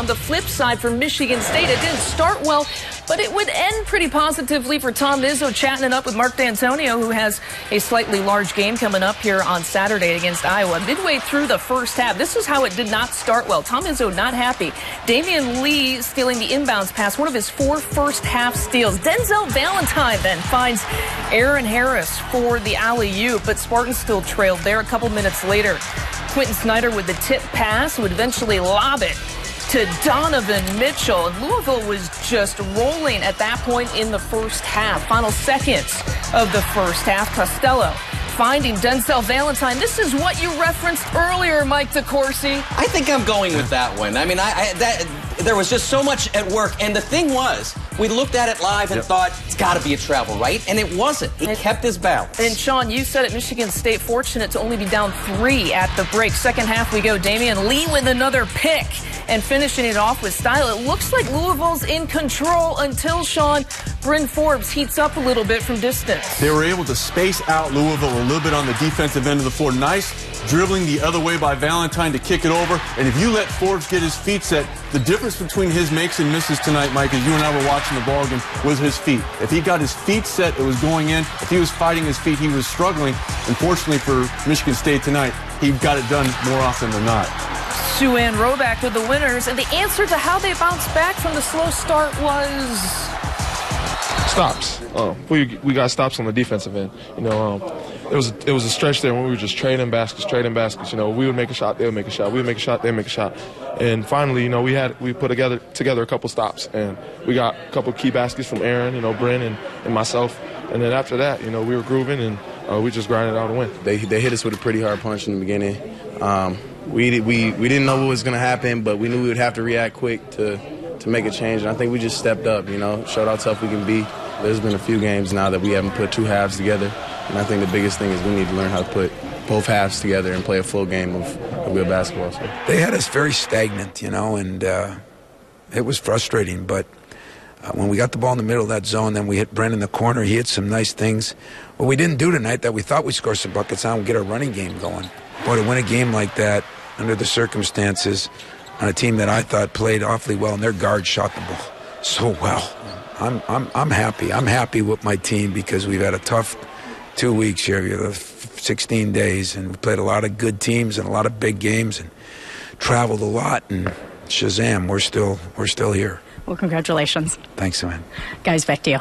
On the flip side for Michigan State, it didn't start well, but it would end pretty positively for Tom Izzo, chatting it up with Mark D'Antonio, who has a slightly large game coming up here on Saturday against Iowa. Midway through the first half, this is how it did not start well. Tom Izzo not happy. Damian Lee stealing the inbounds pass, one of his 4 first-half steals. Denzel Valentine then finds Aaron Harris for the alley-oop, but Spartans still trailed there. A couple minutes later, Quentin Snyder with the tip pass would eventually lob it to Donovan Mitchell. And Louisville was just rolling at that point in the first half. Final seconds of the first half, Costello finding Denzel Valentine. This is what you referenced earlier, Mike DeCourcy. I think I'm going with that one. I mean, there was just so much at work. And the thing was, we looked at it live and thought, it's got to be a travel, right? And it wasn't. He kept his balance. And, Sean, you said it, Michigan State fortunate to only be down 3 at the break. Second half we go. Damian Lee with another pick and finishing it off with style. It looks like Louisville's in control until, Sean, Bryn Forbes heats up a little bit from distance. They were able to space out Louisville a little bit on the defensive end of the floor. Nice dribbling the other way by Valentine to kick it over. And if you let Forbes get his feet set, the difference between his makes and misses tonight, Mike, as you and I were watching the ball game, was his feet. If he got his feet set, it was going in. If he was fighting his feet, he was struggling. Unfortunately for Michigan State tonight, he got it done more often than not. Sue-Ann Roback with the winners, and the answer to how they bounced back from the slow start was stops. We got stops on the defensive end. You know, it was a stretch there when we were just trading baskets. You know, we would make a shot, they would make a shot. We would make a shot, they would make a shot. And finally, you know, we put together a couple stops, and we got a couple key baskets from Aaron, you know, Bryn and myself. And then after that, you know, we were grooving and we just grinded out a win. They hit us with a pretty hard punch in the beginning. We didn't know what was going to happen, but we knew we would have to react quick to make a change. And I think we just stepped up, you know, showed how tough we can be. There's been a few games now that we haven't put 2 halves together. And I think the biggest thing is we need to learn how to put both halves together and play a full game of good basketball. So. They had us very stagnant, you know, and it was frustrating. But when we got the ball in the middle of that zone, then we hit Brent in the corner. He hit some nice things. What we didn't do tonight that we thought we'd score some buckets on, get our running game going. Boy, to win a game like that under the circumstances on a team that I thought played awfully well, and their guards shot the ball so well. I'm happy. I'm happy with my team because we've had a tough 2 weeks here, 16 days, and we played a lot of good teams and a lot of big games and traveled a lot. And Shazam, we're still here. Well, congratulations. Thanks, man. Guys, back to you.